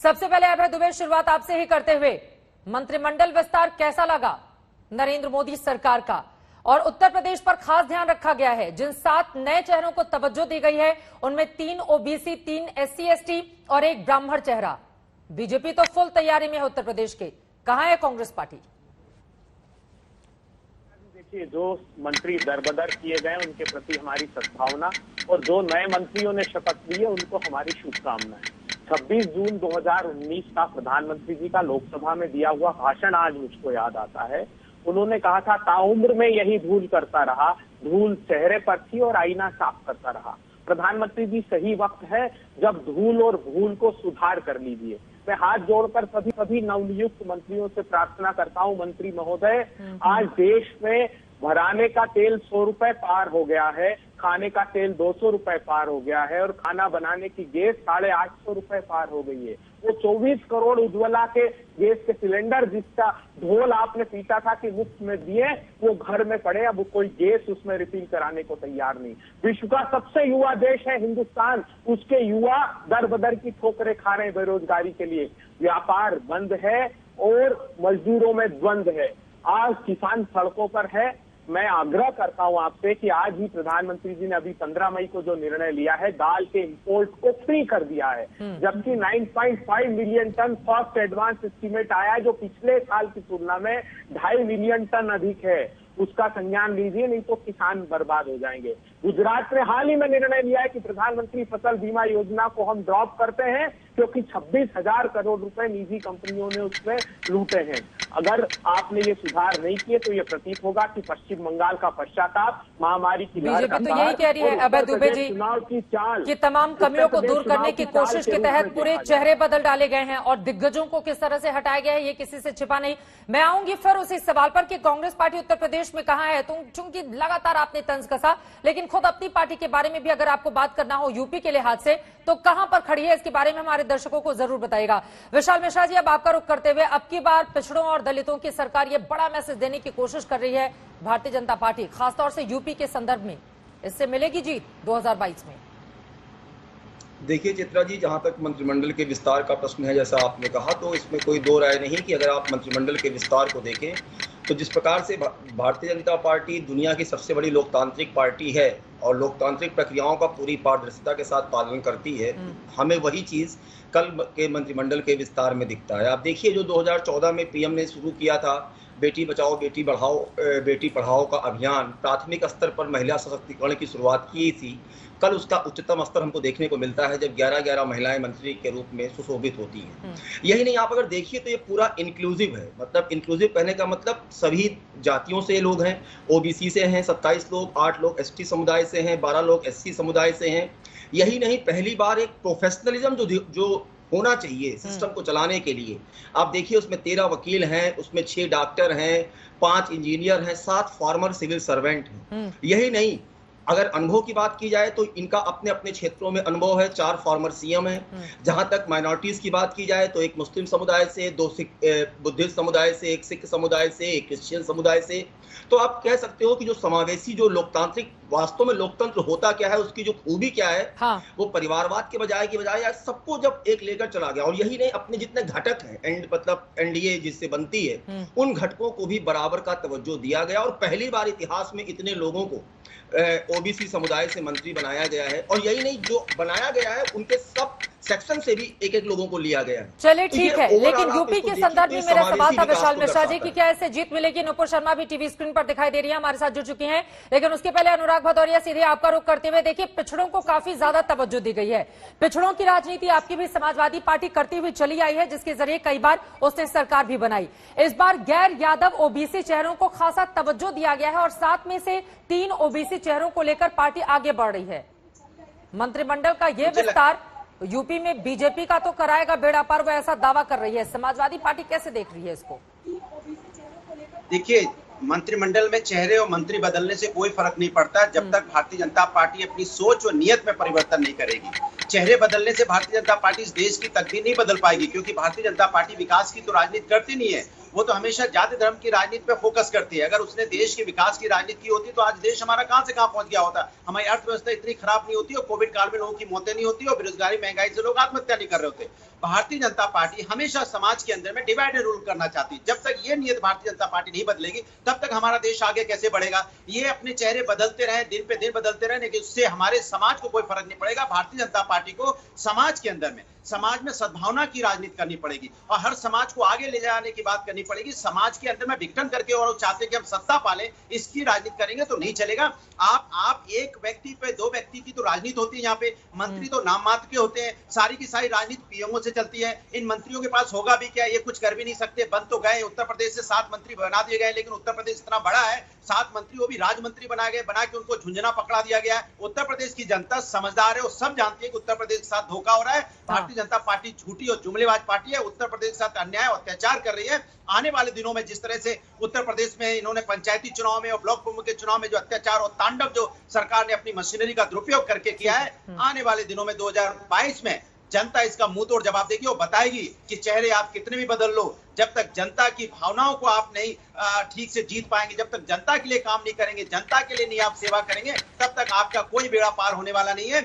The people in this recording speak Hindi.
सबसे पहले अभय दुबे, शुरुआत आपसे ही करते हुए, मंत्रिमंडल विस्तार कैसा लगा नरेंद्र मोदी सरकार का? और उत्तर प्रदेश पर खास ध्यान रखा गया है। जिन 7 नए चेहरों को तवज्जो दी गई है उनमें 3 ओबीसी, 3 SC/ST और 1 ब्राह्मण चेहरा। बीजेपी तो फुल तैयारी में है उत्तर प्रदेश के, कहां है कांग्रेस पार्टी? देखिए, जो मंत्री दरबदर किए गए उनके प्रति हमारी सद्भावना, और जो नए मंत्रियों ने शपथ ली है उनको हमारी शुभकामनाएं। 26 जून 2019 का प्रधानमंत्री जी का लोकसभा में दिया हुआ भाषण आज मुझको याद आता है। उन्होंने कहा था, ताउम्र में यही धूल करता रहा, धूल चेहरे पर थी और आईना साफ करता रहा। प्रधानमंत्री जी, सही वक्त है जब धूल और भूल को सुधार कर लीजिए। मैं हाथ जोड़कर सभी नवनियुक्त मंत्रियों से प्रार्थना करता हूं, मंत्री महोदय, आज देश में भराने का तेल 100 रुपए पार हो गया है, खाने का तेल 200 रुपए पार हो गया है और खाना बनाने की गैस 850 रुपए पार हो गई है। वो 24 करोड़ उज्ज्वला के गैस के सिलेंडर जिसका ढोल आपने पीटा था कि मुफ्त में दिए, वो घर में पड़े, अब कोई गैस उसमें रिफिल कराने को तैयार नहीं। विश्व का सबसे युवा देश है हिंदुस्तान, उसके युवा दर बदर की ठोकरें खा रहे हैं बेरोजगारी के लिए। व्यापार बंद है और मजदूरों में द्वंद है। आज किसान सड़कों पर है। मैं आग्रह करता हूं आपसे कि आज ही प्रधानमंत्री जी ने अभी 15 मई को जो निर्णय लिया है, दाल के इंपोर्ट को फ्री कर दिया है, जबकि 9.5 million ton first advance estimate आया है, जो पिछले साल की तुलना में 2.5 मिलियन टन अधिक है। उसका संज्ञान लीजिए, नहीं तो किसान बर्बाद हो जाएंगे। गुजरात ने हाल ही में निर्णय लिया है कि प्रधानमंत्री फसल बीमा योजना को हम ड्रॉप करते हैं, क्योंकि 26,000 करोड़ रुपए निजी कंपनियों ने उसमें लूटे हैं। अगर आपने ये सुधार नहीं किए तो ये प्रतीत होगा कि पश्चिम बंगाल का पश्चाताप, महामारी की लहर का बीजेपी तो यही कह रही है अभय दुबे जी चुनाव की चाल कि तमाम कमियों को दूर करने की कोशिश के तहत पूरे चेहरे बदल डाले गए हैं और दिग्गजों को किस तरह से हटाया गया है ये किसी से छिपा नहीं। मैं आऊंगी फिर उसी सवाल पर कि कांग्रेस पार्टी उत्तर प्रदेश में कहां है। चूंकि लगातार आपने तंज कसा, लेकिन खुद अपनी पार्टी के बारे में भी अगर आपको बात करना हो यूपी के लिहाज से, तो कहां पर खड़ी है इसके बारे में हमारे दर्शकों को जरूर बताइएगा। विशाल मिश्रा जी, अब आपका रुख करते हुए, अब की बार पिछड़ों और दलितों की सरकार ये बड़ा मैसेज देने की कोशिश कर रही है भारतीय जनता पार्टी, खासतौर से यूपी के संदर्भ में, इससे मिलेगी जीत 2022 में? देखिए चित्रा जी, जहां तक मंत्रिमंडल के विस्तार का प्रश्न है, जैसा आपने कहा, तो इसमें कोई दो राय नहीं कि अगर आप मंत्रिमंडल के विस्तार को देखें तो जिस प्रकार से भारतीय जनता पार्टी दुनिया की सबसे बड़ी लोकतांत्रिक पार्टी है और लोकतांत्रिक प्रक्रियाओं का पूरी पारदर्शिता के साथ पालन करती है, हमें वही चीज़ कल के मंत्रिमंडल के विस्तार में दिखता है। आप देखिए, जो 2014 में पीएम ने शुरू किया था बेटी बचाओ बेटी पढ़ाओ का अभियान, प्राथमिक स्तर पर महिला सशक्तिकरण की शुरुआत की थी, कल उसका उच्चतम स्तर हमको देखने को मिलता है जब 11 महिलाएं मंत्री के रूप में सुशोभित होती हैं। यही नहीं, आप अगर देखिए तो ये पूरा इंक्लूसिव है। मतलब इंक्लूसिव कहने का मतलब सभी जातियों से लोग हैं। ओबीसी से हैं 27 लोग, 8 लोग एसटी समुदाय से हैं, 12 लोग एससी समुदाय से हैं। यही नहीं, पहली बार एक प्रोफेशनलिज्म जो होना चाहिए सिस्टम को चलाने के लिए, आप देखिए उसमें 13 वकील हैं, उसमें 6 डॉक्टर हैं, 5 इंजीनियर हैं, 7 फॉर्मर सिविल सर्वेंट हैं। यही नहीं, अगर अनुभव की बात की जाए तो इनका अपने अपने क्षेत्रों में अनुभव है। 4 फॉर्मर सीएम हैं। जहां तक माइनॉरिटीज की बात की जाए तो एक मुस्लिम समुदाय से, 2 बुद्धिस्ट समुदाय से, 1 सिख समुदाय से, 1 क्रिश्चियन समुदाय से। तो आप कह सकते हो कि जो समावेशी, जो लोकतांत्रिक, वास्तव में लोकतंत्र होता क्या है, उसकी जो खूबी क्या है, हाँ। वो परिवारवाद के बजाय आज सबको जब एक लेकर चला गया। और यही नहीं, अपने जितने घटक हैं, मतलब एनडीए जिससे बनती है, उन घटकों को भी बराबर का तवज्जो दिया गया। और पहली बार इतिहास में इतने लोगों को ओबीसी समुदाय से मंत्री बनाया गया है। और यही नहीं, जो बनाया गया है उनके सब सेक्शन से भी एक लोगों को लिया गया है। चलिए ठीक है, लेकिन यूपी के संदर्भ में मेरा सवाल था विशाल मिश्रा जी की क्या इससे जीत मिलेगी? नुपुर शर्मा भी टीवी स्क्रीन पर दिखाई दे रही है, हमारे साथ जुड़ चुकी हैं। लेकिन उसके पहले अनुराग भदौरिया, सीधे आपका रुख करते हुए, देखिए पिछड़ों को काफी ज्यादा तवज्जो दी गई है। पिछड़ों की राजनीति आपकी भी समाजवादी पार्टी करती हुई चली आई है, जिसके जरिए कई बार उसने सरकार भी बनाई। इस बार गैर यादव ओबीसी चेहरों को खासा तवज्जो दिया गया है और 7 में से 3 ओबीसी चेहरों को लेकर पार्टी आगे बढ़ रही है। मंत्रिमंडल का यह विस्तार यूपी में बीजेपी का तो कराएगा बेड़ा पार, वो ऐसा दावा कर रही है। समाजवादी पार्टी कैसे देख रही है इसको? देखिए, मंत्रिमंडल में चेहरे और मंत्री बदलने से कोई फर्क नहीं पड़ता जब तक भारतीय जनता पार्टी अपनी सोच और नियत में परिवर्तन नहीं करेगी। चेहरे बदलने से भारतीय जनता पार्टी इस देश की तकदीर नहीं बदल पाएगी, क्योंकि भारतीय जनता पार्टी विकास की तो राजनीति करती नहीं है, वो तो हमेशा जाति धर्म की राजनीति पे फोकस करती है। अगर उसने देश के विकास की राजनीति की होती तो आज देश हमारा कहां से कहां पहुंच गया होता। हमारी अर्थव्यवस्था इतनी खराब नहीं होती और कोविड काल में लोगों की मौतें नहीं होती और बेरोजगारी महंगाई से लोग आत्महत्या नहीं कर रहे होते। भारतीय जनता पार्टी हमेशा समाज के अंदर में डिवाइड एंड रूल करना चाहती है। जब तक ये नियत भारतीय जनता पार्टी नहीं बदलेगी तब तक हमारा देश आगे कैसे बढ़ेगा। ये अपने चेहरे बदलते रहे, दिन पे दिन बदलते रहे, लेकिन उससे हमारे समाज को कोई फर्क नहीं पड़ेगा। भारतीय जनता पार्टी को समाज के अंदर में, समाज में सद्भावना की राजनीति करनी पड़ेगी और हर समाज को आगे ले जाने की बात करनी पड़ेगी। समाज के अंदर में विघटन करके और वो चाहते कि हम सत्ता पाले, इसकी राजनीति करेंगे तो नहीं चलेगा। आप एक व्यक्ति पे दो व्यक्ति की तो राजनीति होती है। यहाँ पे मंत्री तो नाम मात्र के होते हैं, सारी की सारी राजनीति पीएमओ से चलती है। इन मंत्रियों के पास होगा भी क्या, ये कुछ कर भी नहीं सकते। बन तो गए, उत्तर प्रदेश से 7 मंत्री बना दिए गए, लेकिन उत्तर प्रदेश इतना बड़ा है, 7 मंत्री वो भी राज मंत्री बनाए गए, बना के उनको झुंझुना पकड़ा दिया गया है। उत्तर प्रदेश की जनता समझदार है, वो सब जानती है कि उत्तर प्रदेश के साथ धोखा हो रहा है। भारतीय जनता पार्टी झूठी और जुमलेबाज पार्टी है, उत्तर प्रदेश के साथ अन्याय और अत्याचार कर रही है। आने वाले दिनों में जिस तरह से उत्तर प्रदेश में इन्होंने पंचायती चुनाव में और ब्लॉक प्रमुख के चुनाव में जो अत्याचार और तांडव जो सरकार ने अपनी मशीनरी का दुरुपयोग करके किया है, आने वाले दिनों में 2022 में जनता इसका मुंह तोड़ जवाब देगी और बताएगी कि चेहरे आप कितने भी बदल लो, जब तक जनता की भावनाओं को आप नहीं ठीक से जीत पाएंगे, जब तक जनता के लिए काम नहीं करेंगे, जनता के लिए नहीं आप सेवा करेंगे, तब तक आपका कोई बेड़ा पार होने वाला नहीं है।